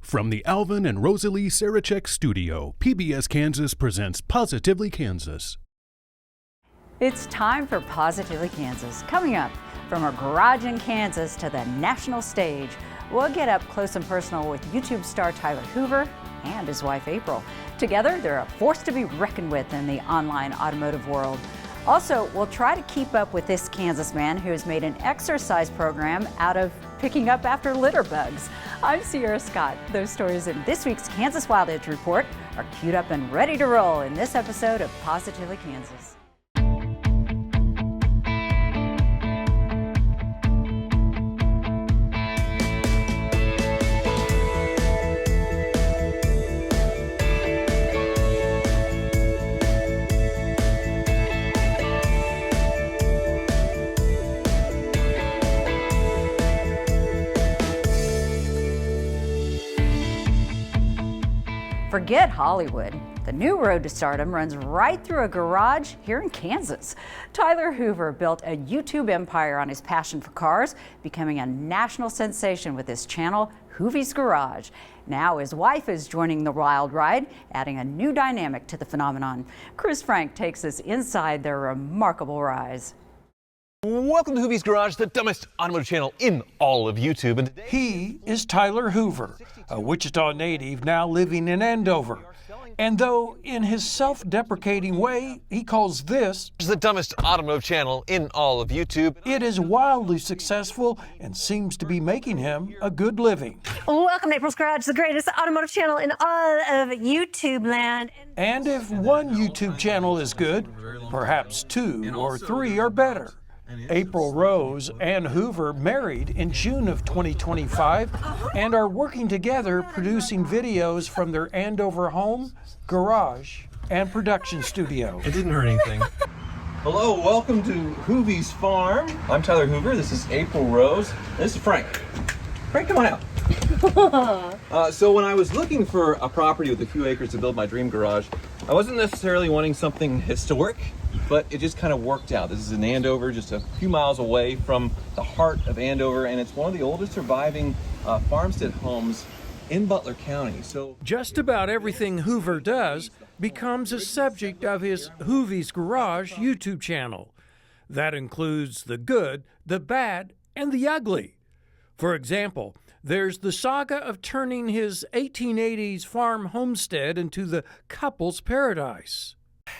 From the Alvin and Rosalie Sarachek studio, PBS Kansas presents Positively Kansas. It's time for Positively Kansas. Coming up, from a garage in Kansas to the national stage, we'll get up close and personal with YouTube star Tyler Hoover and his wife April. Together, they're a force to be reckoned with in the online automotive world. Also, we'll try to keep up with this Kansas man who has made an exercise program out of picking up after litter bugs. I'm Sierra Scott. Those stories in this week's Kansas Wild Edge Report are queued up and ready to roll in this episode of Positively Kansas. Forget Hollywood. The new road to stardom runs right through a garage here in Kansas. Tyler Hoover built a YouTube empire on his passion for cars, becoming a national sensation with his channel, Hoovy's Garage. Now his wife is joining the wild ride, adding a new dynamic to the phenomenon. Chris Frank takes us inside their remarkable rise. Welcome to Hoovy's Garage, the dumbest automotive channel in all of YouTube. And today, he is Tyler Hoover, a Wichita native now living in Andover. And though in his self-deprecating way, he calls this the dumbest automotive channel in all of YouTube, it is wildly successful and seems to be making him a good living. Welcome to April's Garage, the greatest automotive channel in all of YouTube land. And if one YouTube channel is good, perhaps two or three are better. April Rose and Hoover married in June of 2025 and are working together producing videos from their Andover home, garage, and production studio. it didn't hurt anything. Hello, welcome to Hoovy's Farm. I'm Tyler Hoover, this is April Rose, this is Frank. Frank, come on out. So when I was looking for a property with a few acres to build my dream garage, I wasn't necessarily wanting something historic, but it just kind of worked out. This is in Andover, just a few miles away from the heart of Andover, and it's one of the oldest surviving farmstead homes in Butler County. So just about everything Hoover does becomes a subject of his Hoovy's Garage YouTube channel. That includes the good, the bad, and the ugly. For example, there's the saga of turning his 1880s farm homestead into the couple's paradise.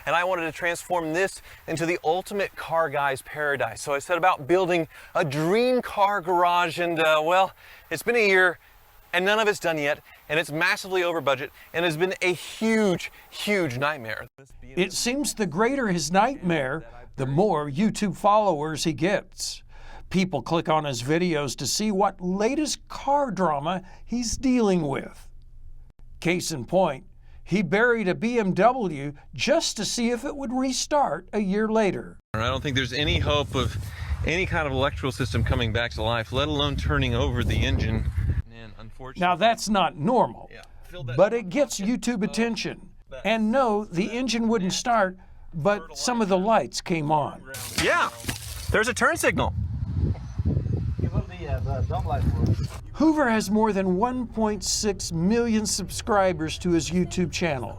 And I wanted to transform this into the ultimate car guy's paradise. So I set about building a dream car garage, and well, it's been a year and none of it's done yet, and it's massively over budget and has been a huge, huge nightmare. It seems the greater his nightmare, the more YouTube followers he gets. People click on his videos to see what latest car drama he's dealing with. Case in point, he buried a BMW just to see if it would restart a year later. I don't think there's any hope of any kind of electrical system coming back to life, let alone turning over the engine. And unfortunately, now that's not normal, but it gets YouTube attention. And no, the engine wouldn't start, but some of the lights came on. Yeah, there's a turn signal. Hoover has more than 1.6 million subscribers to his YouTube channel.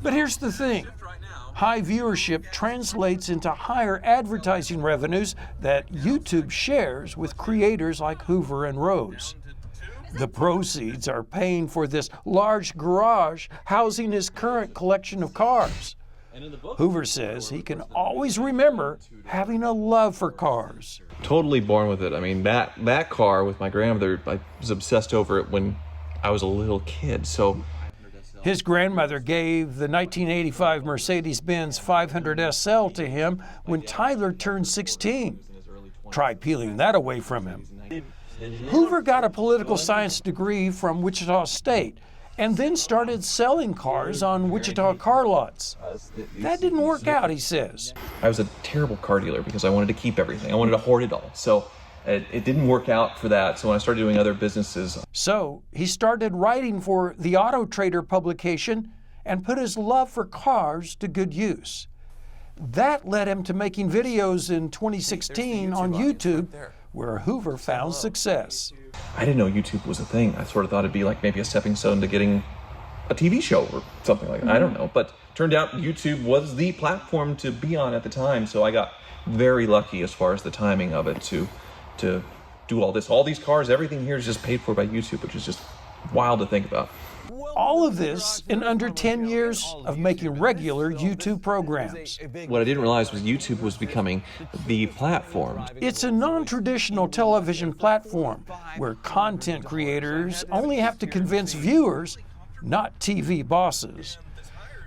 But here's the thing. High viewership translates into higher advertising revenues that YouTube shares with creators like Hoover and Rose. The proceeds are paying for this large garage housing his current collection of cars. Hoover says he can always remember having a love for cars. totally born with it. I mean, that car with my grandmother, I was obsessed over it when I was a little kid. So his grandmother gave the 1985 Mercedes-Benz 500 SL to him when Tyler turned 16. Try peeling that away from him. Hoover got a political science degree from Wichita State and then started selling cars on Wichita car lots. That didn't work out, he says. I was a terrible car dealer because I wanted to keep everything. I wanted to hoard it all. So it didn't work out for that. So when I started doing other businesses. So he started writing for the Auto Trader publication and put his love for cars to good use. That led him to making videos in 2016 on YouTube where Hoover found success. I didn't know YouTube was a thing. I sort of thought it'd be like maybe a stepping stone to getting a TV show or something like that. I don't know. But turned out YouTube was the platform to be on at the time. So I got very lucky as far as the timing of it to do all this. All these cars, everything here is just paid for by YouTube, which is just wild to think about. All of this in under 10 years of making regular YouTube programs. What I didn't realize was YouTube was becoming the platform. It's a non-traditional television platform where content creators only have to convince viewers, not TV bosses.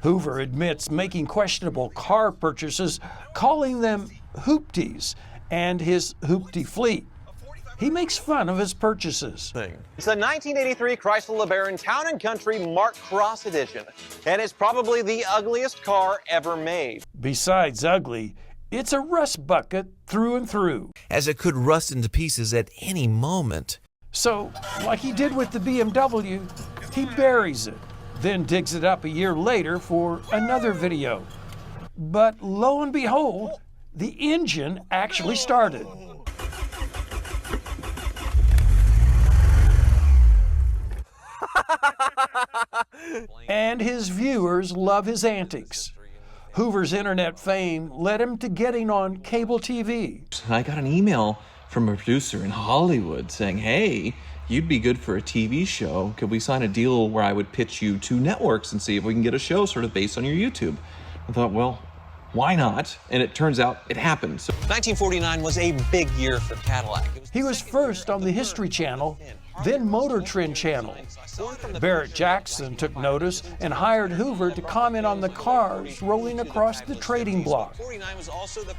Hoover admits making questionable car purchases, calling them hoopties, and his hoopty fleet. He makes fun of his purchases. It's a 1983 Chrysler LeBaron Town & Country Mark Cross Edition, and it's probably the ugliest car ever made. Besides ugly, it's a rust bucket through and through. As it could rust into pieces at any moment. So, like he did with the BMW, he buries it, then digs it up a year later for another video. But lo and behold, the engine actually started. And his viewers love his antics. Hoover's internet fame led him to getting on cable TV. I got an email from a producer in Hollywood saying, hey, you'd be good for a TV show. Could we sign a deal where I would pitch you to networks and see if we can get a show sort of based on your YouTube? I thought, well, why not? And it turns out it happened. So 1949 was a big year for Cadillac. He was first on the History Channel, then Motor Trend Channel. Barrett Jackson took notice and hired Hoover to comment on the cars rolling across the trading block.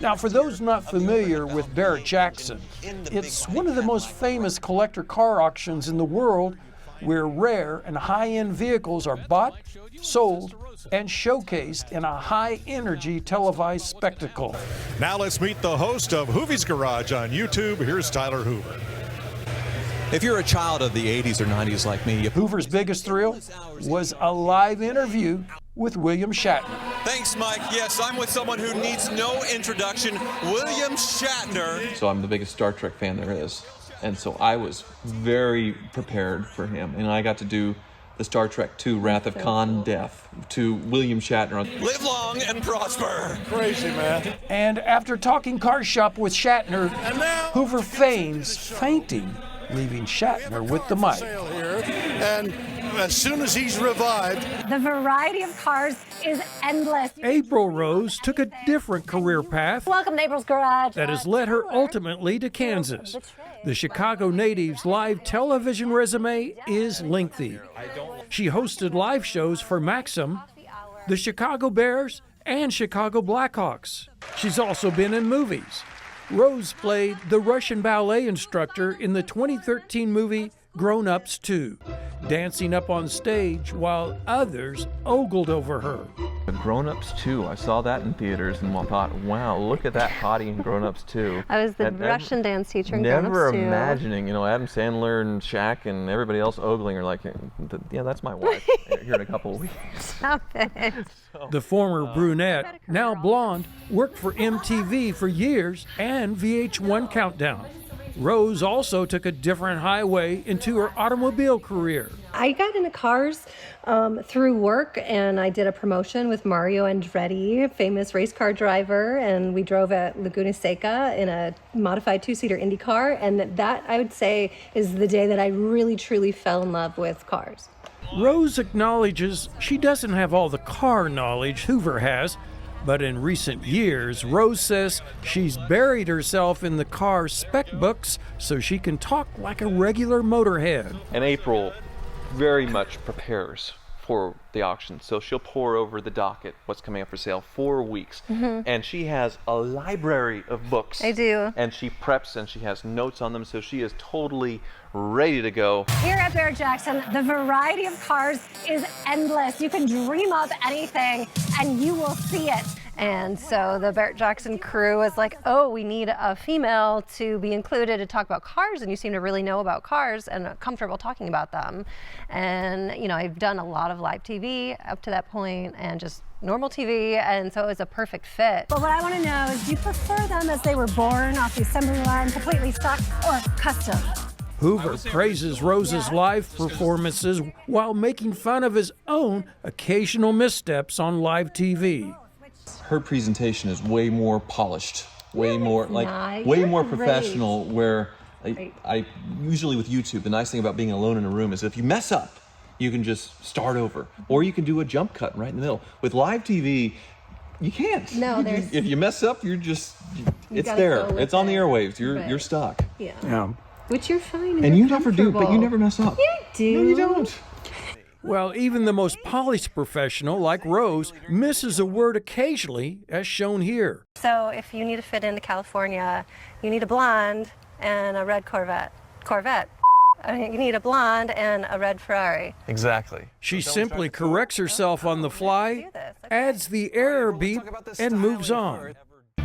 Now, for those not familiar with Barrett Jackson, it's one of the most famous collector car auctions in the world where rare and high-end vehicles are bought, sold, and showcased in a high-energy televised spectacle. Now let's meet the host of Hoovy's Garage on YouTube. Here's Tyler Hoover. If you're a child of the 80s or 90s like me, Hoover's biggest thrill was a live interview with William Shatner. Thanks, Mike. Yes, I'm with someone who needs no introduction, William Shatner. So I'm the biggest Star Trek fan there is. And so I was very prepared for him. And I got to do the Star Trek II Wrath of Khan Death to William Shatner. Live long and prosper. Crazy, man. And after talking car shop with Shatner, Hoover feigns fainting, leaving Shatner with the mic. And as soon as he's revived, The variety of cars is endless. April Rose took a different career path Welcome to April's Garage. that has led her ultimately to Kansas. The Chicago native's live television resume is lengthy. She hosted live shows for Maxim, the Chicago Bears, and Chicago Blackhawks. She's also been in movies. Rose played the Russian ballet instructor in the 2013 movie Grown Ups 2, dancing up on stage while others ogled over her. Grown Ups 2, I saw that in theaters and thought, wow, look at that hottie in Grown Ups 2. I was the Russian dance teacher in Grown Ups 2. Never imagining, Adam Sandler and Shaq and everybody else ogling are like, yeah, that's my wife here in a couple of weeks. Stop it. The former brunette, now blonde, worked for MTV for years and VH1 Countdown. Rose also took a different highway into her automobile career. I got into cars through work, and I did a promotion with Mario Andretti, famous race car driver, and we drove at Laguna Seca in a modified two-seater Indy car, and that, I would say, is the day that I really, truly fell in love with cars. Rose acknowledges she doesn't have all the car knowledge Hoover has, but in recent years, Rose says she's buried herself in the car spec books so she can talk like a regular motorhead. And April very much prepares for the auction. So she'll pour over the docket, what's coming up for sale, 4 weeks. And she has a library of books. I do. And she preps and she has notes on them, so she is totally ready to go. Here at Barrett Jackson, the variety of cars is endless. You can dream up anything and you will see it. And so the Barrett Jackson crew was like, oh, we need a female to be included to talk about cars, and you seem to really know about cars and are comfortable talking about them. And, you know, I've done a lot of live TV up to that point and just normal TV, and so it was a perfect fit. But what I want to know is, do you prefer them as they were born off the assembly line, completely stock, or custom? Hoover praises Rose's live performances while making fun of his own occasional missteps on live TV. Her presentation is way more polished, way more way more professional. Where I usually with YouTube, the nice thing about being alone in a room is if you mess up, you can just start over, or you can do a jump cut right in the middle. With live TV, you can't. No, if you mess up, it's there. It's on the airwaves. You're stuck. Yeah. Which you're fine. And you never do, but you never mess up. You do. No, you don't. Well, even the most polished professional like Rose misses a word occasionally, as shown here. So if you need to fit into California, you need a blonde and a red Corvette. You need a blonde and a red Ferrari. Exactly. She simply corrects herself on the fly, adds the error beep, and moves on.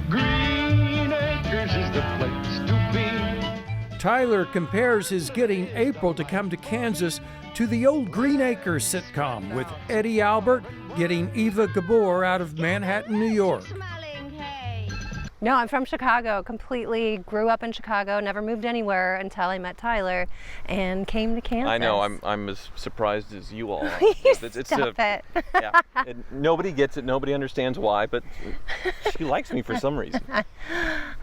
Green Acres is the place to be. Tyler compares his getting April to come to Kansas to the old Green Acres sitcom with Eddie Albert getting Eva Gabor out of Manhattan, New York. No, I'm from Chicago, completely grew up in Chicago, never moved anywhere until I met Tyler and came to Kansas. I know, I'm as surprised as you all are. Stop it. Yeah, nobody gets it, nobody understands why, but she likes me for some reason.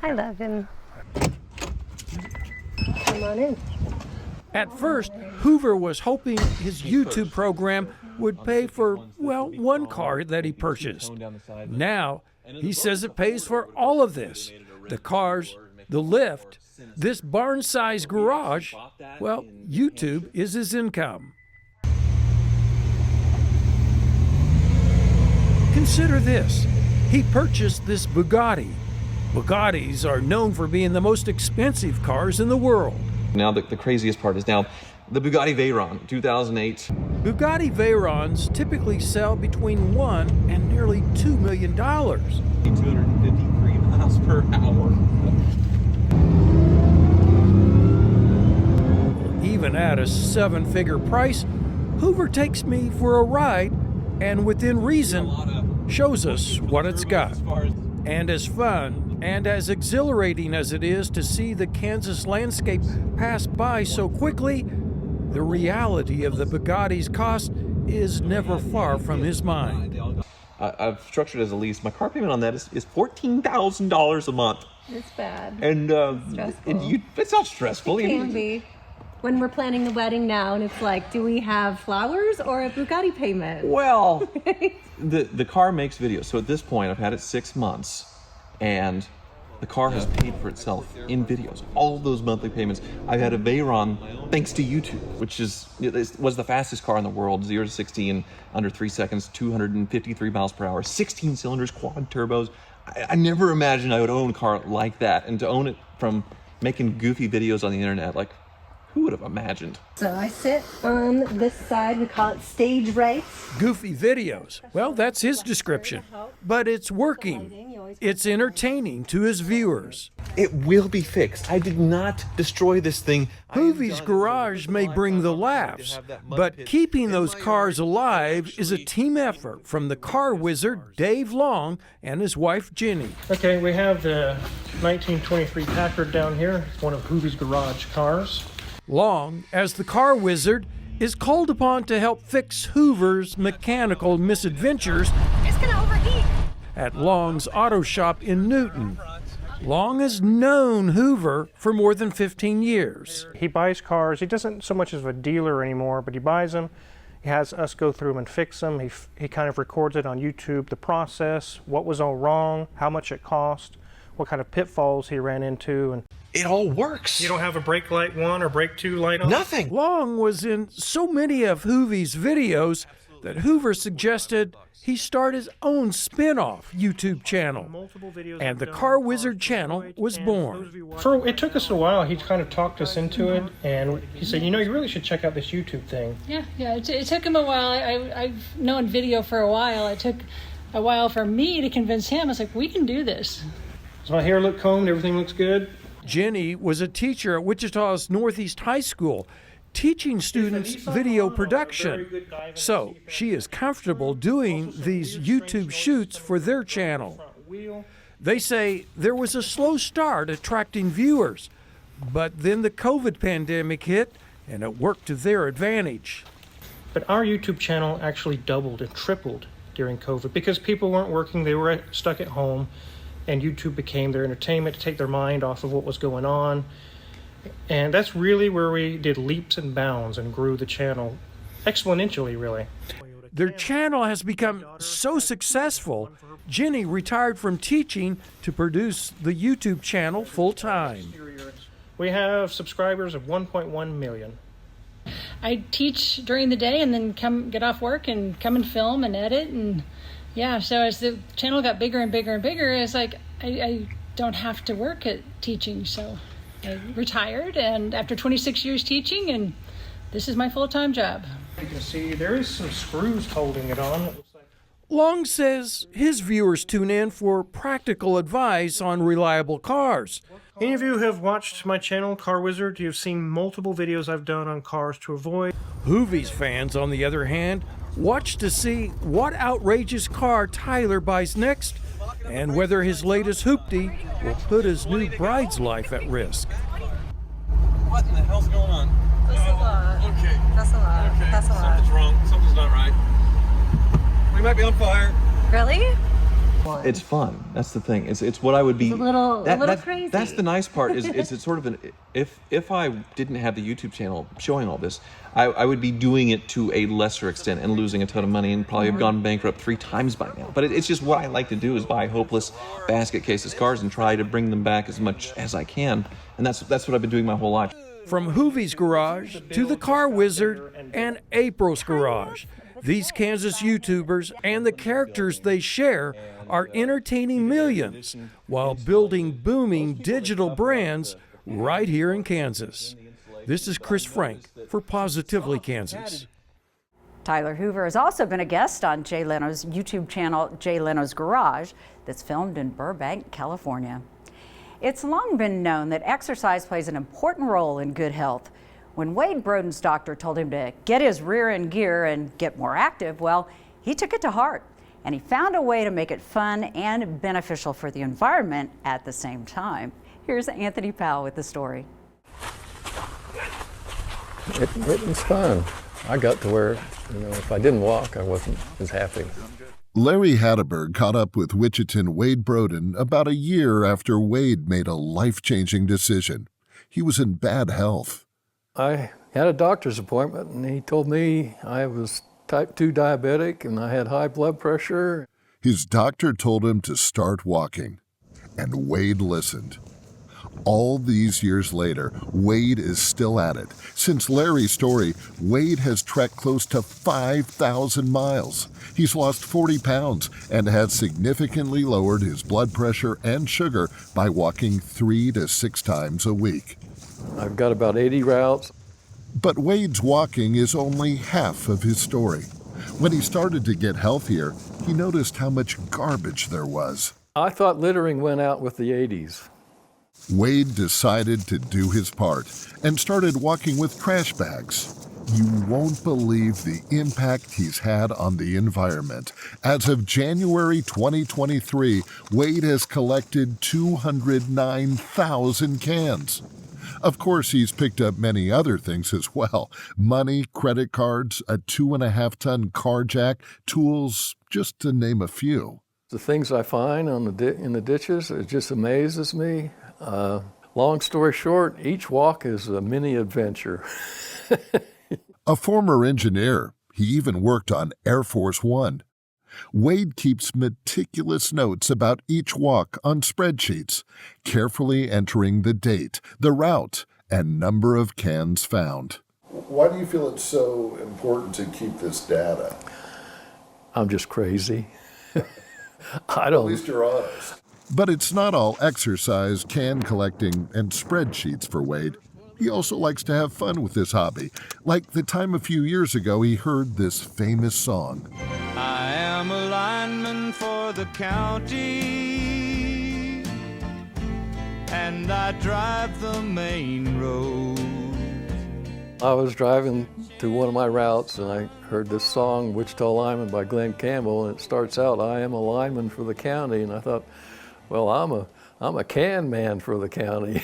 I love him. Come on in. At first, Hoover was hoping his YouTube program would pay for, well, one car that he purchased. Now, he says it pays for all of this. The cars, the lift, this barn-sized garage. Well, YouTube is his income. Consider this. He purchased this Bugatti. Bugattis are known for being the most expensive cars in the world. Now the craziest part is now the Bugatti Veyron 2008. Bugatti Veyrons typically sell between $1 and nearly $2 million. 253 miles per hour. Even at a 7-figure price, Hoover takes me for a ride and within reason shows us what it's got. And as fun and as exhilarating as it is to see the Kansas landscape pass by so quickly, the reality of the Bugatti's cost is never far from his mind. I've structured it as a lease. My car payment on that is $14,000 a month. It's bad. And it's not stressful. It can be. When we're planning the wedding now, and it's like, do we have flowers or a Bugatti payment? Well, the car makes videos. So at this point, I've had it 6 months, and the car has paid for itself in videos. All of those monthly payments. I've had a Veyron thanks to YouTube, which was the fastest car in the world, 0 to 60 in under 3 seconds, 253 miles per hour, 16 cylinders, quad turbos. I never imagined I would own a car like that, and to own it from making goofy videos on the internet, like, who would have imagined? So I sit on this side, we call it stage right. Goofy videos. Well, that's his description. But it's working. It's entertaining to his viewers. It will be fixed. I did not destroy this thing. Hoovie's garage may bring the laughs, but keeping those cars alive is a team effort from the car wizard Dave Long and his wife Jenny. Okay, we have the 1923 Packard down here. It's one of Hoovie's garage cars. Long, as the car wizard, is called upon to help fix Hoover's mechanical misadventures. It's gonna overheat. At Long's auto shop in Newton. Long has known Hoover for more than 15 years. He buys cars. He doesn't so much as a dealer anymore, but he buys them. He has us go through them and fix them. He kind of records it on YouTube, the process, what was all wrong, how much it cost, what kind of pitfalls he ran into, and it all works. You don't have a brake light 1 or brake 2 light on? Nothing. Long was in so many of Hoovie's videos that Hoover suggested he start his own spin-off YouTube channel. And the Car Wizard channel was born. It took us a while. He kind of talked us into it, and he said, you know, you really should check out this YouTube thing. Yeah, it took him a while. I've known video for a while. It took a while for me to convince him. I was like, we can do this. Does my hair look combed? Everything looks good? Jenny was a teacher at Wichita's Northeast High School, teaching students video production. So she is comfortable doing these YouTube shoots for their channel. They say there was a slow start attracting viewers, but then the COVID pandemic hit and it worked to their advantage. But our YouTube channel actually doubled and tripled during COVID because people weren't working, they were stuck at home, and YouTube became their entertainment to take their mind off of what was going on. And that's really where we did leaps and bounds and grew the channel exponentially, really. Their channel has become so successful, Jenny retired from teaching to produce the YouTube channel full-time. We have subscribers of 1.1 million. I teach during the day and then come get off work and come and film and edit. And yeah, so as the channel got bigger and bigger and bigger, it's like I don't have to work at teaching. So I retired, and after 26 years teaching, and this is my full-time job. You can see there is some screws holding it on. Long says his viewers tune in for practical advice on reliable cars. Any of you who have watched my channel, Car Wizard, you've seen multiple videos I've done on cars to avoid. Hoovies fans, on the other hand, watch to see what outrageous car Tyler buys next and whether his latest hoopty will put his new bride's life at risk. What in the hell's going on? That's a lot. Okay. That's a lot. Okay. That's a lot. Something's wrong. Something's not right. We might be on fire. Really? It's fun. That's the thing. It's what I would be. It's a little crazy. That's the nice part. Is it's sort of an if I didn't have the YouTube channel showing all this, I would be doing it to a lesser extent and losing a ton of money and probably have gone bankrupt 3 times by now. But it's just what I like to do is buy hopeless basket cases cars and try to bring them back as much as I can. And that's what I've been doing my whole life. From Hoovies Garage to the Car Wizard and April's Garage, these Kansas YouTubers and the characters they share are entertaining millions while building booming digital brands right here in Kansas. This is Chris Frank for Positively Kansas. Tyler Hoover has also been a guest on Jay Leno's YouTube channel, Jay Leno's Garage, that's filmed in Burbank, California. It's long been known that exercise plays an important role in good health. When Wade Broden's doctor told him to get his rear in gear and get more active, well, he took it to heart, and he found a way to make it fun and beneficial for the environment at the same time. Here's Anthony Powell with the story. It was fun. I got to where, if I didn't walk, I wasn't as happy. Larry Hatteberg caught up with Wichitan Wade Broden about a year after Wade made a life-changing decision. He was in bad health. I had a doctor's appointment, and he told me I was type 2 diabetic and I had high blood pressure. His doctor told him to start walking, and Wade listened. All these years later, Wade is still at it. Since Larry's story, Wade has trekked close to 5,000 miles. He's lost 40 pounds and has significantly lowered his blood pressure and sugar by walking 3 to 6 times a week. I've got about 80 routes. But Wade's walking is only half of his story. When he started to get healthier, he noticed how much garbage there was. I thought littering went out with the 80s. Wade decided to do his part and started walking with trash bags. You won't believe the impact he's had on the environment. As of January 2023, Wade has collected 209,000 cans. Of course, he's picked up many other things as well. Money, credit cards, a 2.5-ton car jack, tools, just to name a few. The things I find in the ditches, it just amazes me. Long story short, each walk is a mini adventure. A former engineer, he even worked on Air Force One. Wade keeps meticulous notes about each walk on spreadsheets, carefully entering the date, the route, and number of cans found. Why do you feel it's so important to keep this data? I'm just crazy. I don't. At least you're honest. But it's not all exercise, can collecting, and spreadsheets for Wade. He also likes to have fun with this hobby, like the time a few years ago he heard this famous song. I am a lineman for the county, and I drive the main road. I was driving to one of my routes and I heard this song, Wichita Lineman by Glenn Campbell, and it starts out, I am a lineman for the county, and I thought, well, I'm a can man for the county.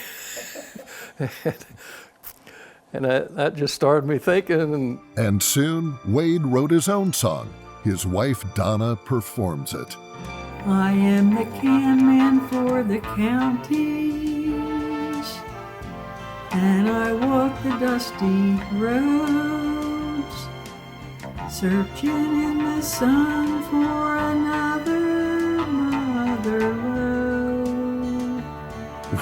And that just started me thinking. And soon, Wade wrote his own song. His wife, Donna, performs it. I am the can man for the counties, and I walk the dusty roads, searching in the sun for another mother road.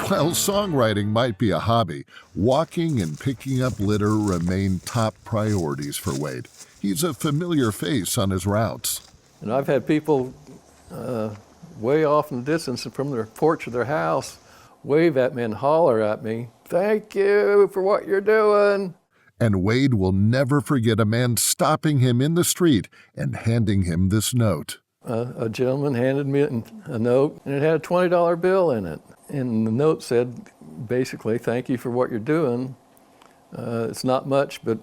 While songwriting might be a hobby, walking and picking up litter remain top priorities for Wade. He's a familiar face on his routes. And I've had people way off in the distance from their porch of their house wave at me and holler at me, "Thank you for what you're doing." And Wade will never forget a man stopping him in the street and handing him this note. A gentleman handed me a note, and it had a $20 bill in it. And the note said, basically, thank you for what you're doing. It's not much, but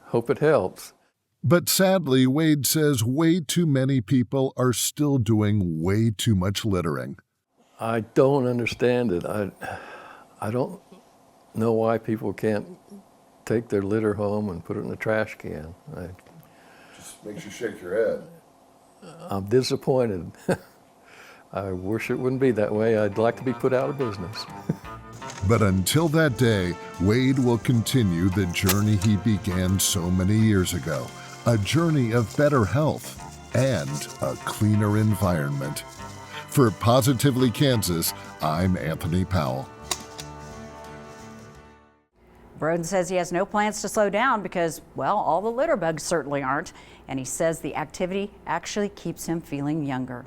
hope it helps. But sadly, Wade says way too many people are still doing way too much littering. I don't understand it. I don't know why people can't take their litter home and put it in a trash can. Just makes you shake your head. I'm disappointed. I wish it wouldn't be that way. I'd like to be put out of business. But until that day, Wade will continue the journey he began so many years ago, a journey of better health and a cleaner environment. For Positively Kansas, I'm Anthony Powell. Broden says he has no plans to slow down because, well, all the litter bugs certainly aren't, and he says the activity actually keeps him feeling younger.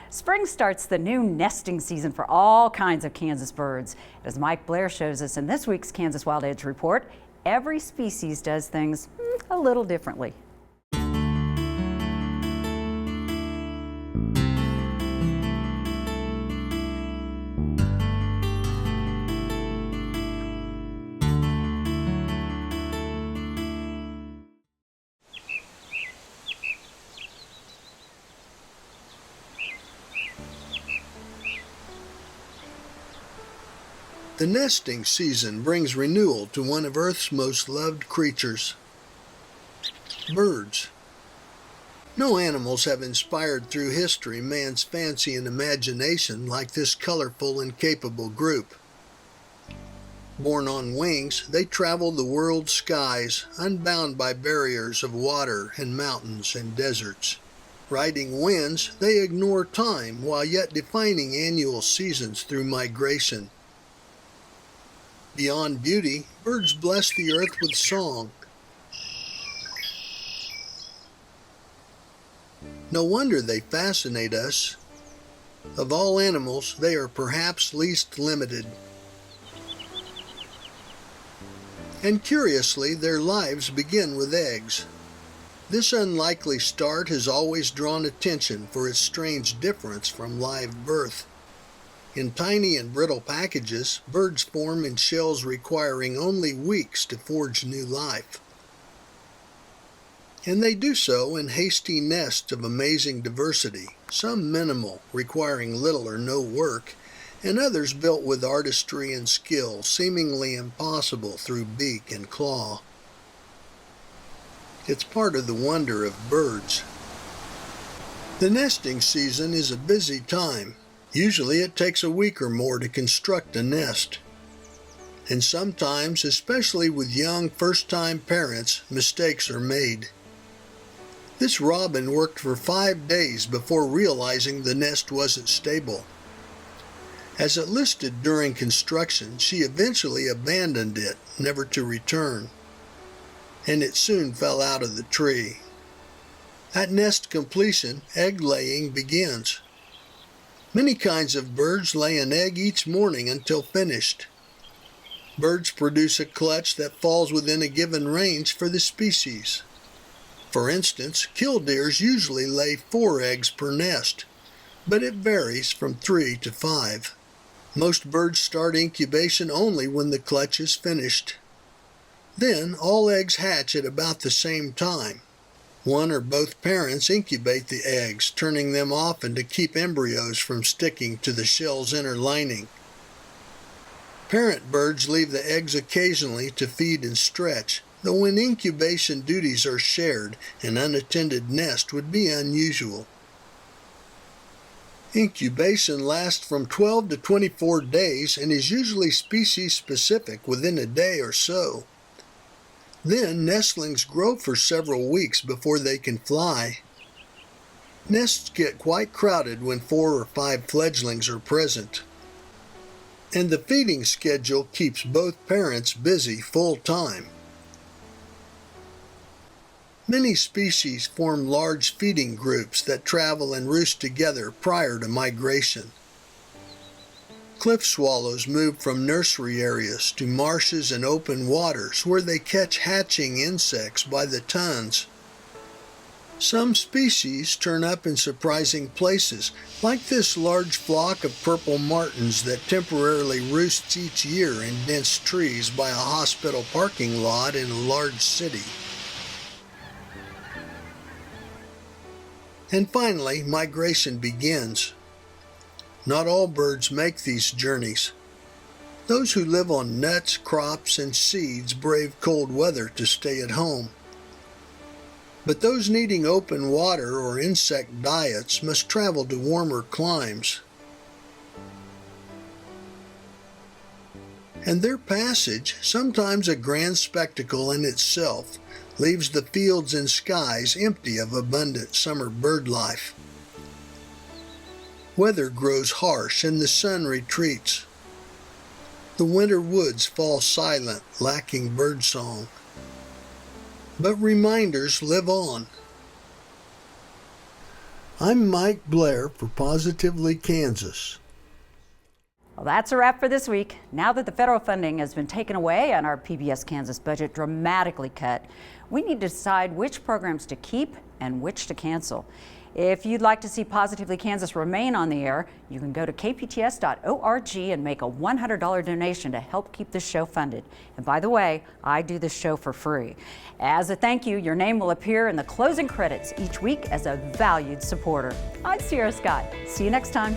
Spring starts the new nesting season for all kinds of Kansas birds. As Mike Blair shows us in this week's Kansas Wild Edge Report, every species does things a little differently. The nesting season brings renewal to one of Earth's most loved creatures, birds. No animals have inspired through history man's fancy and imagination like this colorful and capable group. Born on wings, they travel the world's skies, unbound by barriers of water and mountains and deserts. Riding winds, they ignore time while yet defining annual seasons through migration. Beyond beauty, birds bless the earth with song. No wonder they fascinate us. Of all animals, they are perhaps least limited. And curiously, their lives begin with eggs. This unlikely start has always drawn attention for its strange difference from live birth. In tiny and brittle packages, birds form in shells requiring only weeks to forge new life. And they do so in hasty nests of amazing diversity, some minimal, requiring little or no work, and others built with artistry and skill, seemingly impossible through beak and claw. It's part of the wonder of birds. The nesting season is a busy time. Usually it takes a week or more to construct a nest. And sometimes, especially with young first-time parents, mistakes are made. This robin worked for 5 days before realizing the nest wasn't stable. As it listed during construction, she eventually abandoned it, never to return. And it soon fell out of the tree. At nest completion, egg laying begins. Many kinds of birds lay an egg each morning until finished. Birds produce a clutch that falls within a given range for the species. For instance, killdeers usually lay 4 eggs per nest, but it varies from 3 to 5. Most birds start incubation only when the clutch is finished. Then all eggs hatch at about the same time. One or both parents incubate the eggs, turning them often to keep embryos from sticking to the shell's inner lining. Parent birds leave the eggs occasionally to feed and stretch, though when incubation duties are shared, an unattended nest would be unusual. Incubation lasts from 12 to 24 days and is usually species specific within a day or so. Then nestlings grow for several weeks before they can fly. Nests get quite crowded when 4 or 5 fledglings are present. And the feeding schedule keeps both parents busy full time. Many species form large feeding groups that travel and roost together prior to migration. Cliff swallows move from nursery areas to marshes and open waters where they catch hatching insects by the tons. Some species turn up in surprising places, like this large flock of purple martins that temporarily roosts each year in dense trees by a hospital parking lot in a large city. And finally, migration begins. Not all birds make these journeys. Those who live on nuts, crops, and seeds brave cold weather to stay at home. But those needing open water or insect diets must travel to warmer climes. And their passage, sometimes a grand spectacle in itself, leaves the fields and skies empty of abundant summer bird life. Weather grows harsh and the sun retreats. The winter woods fall silent, lacking birdsong. But reminders live on. I'm Mike Blair for Positively Kansas. Well, that's a wrap for this week. Now that the federal funding has been taken away and our PBS Kansas budget dramatically cut, we need to decide which programs to keep and which to cancel. If you'd like to see Positively Kansas remain on the air, you can go to kpts.org and make a $100 donation to help keep this show funded. And by the way, I do this show for free. As a thank you, your name will appear in the closing credits each week as a valued supporter. I'm Sierra Scott. See you next time.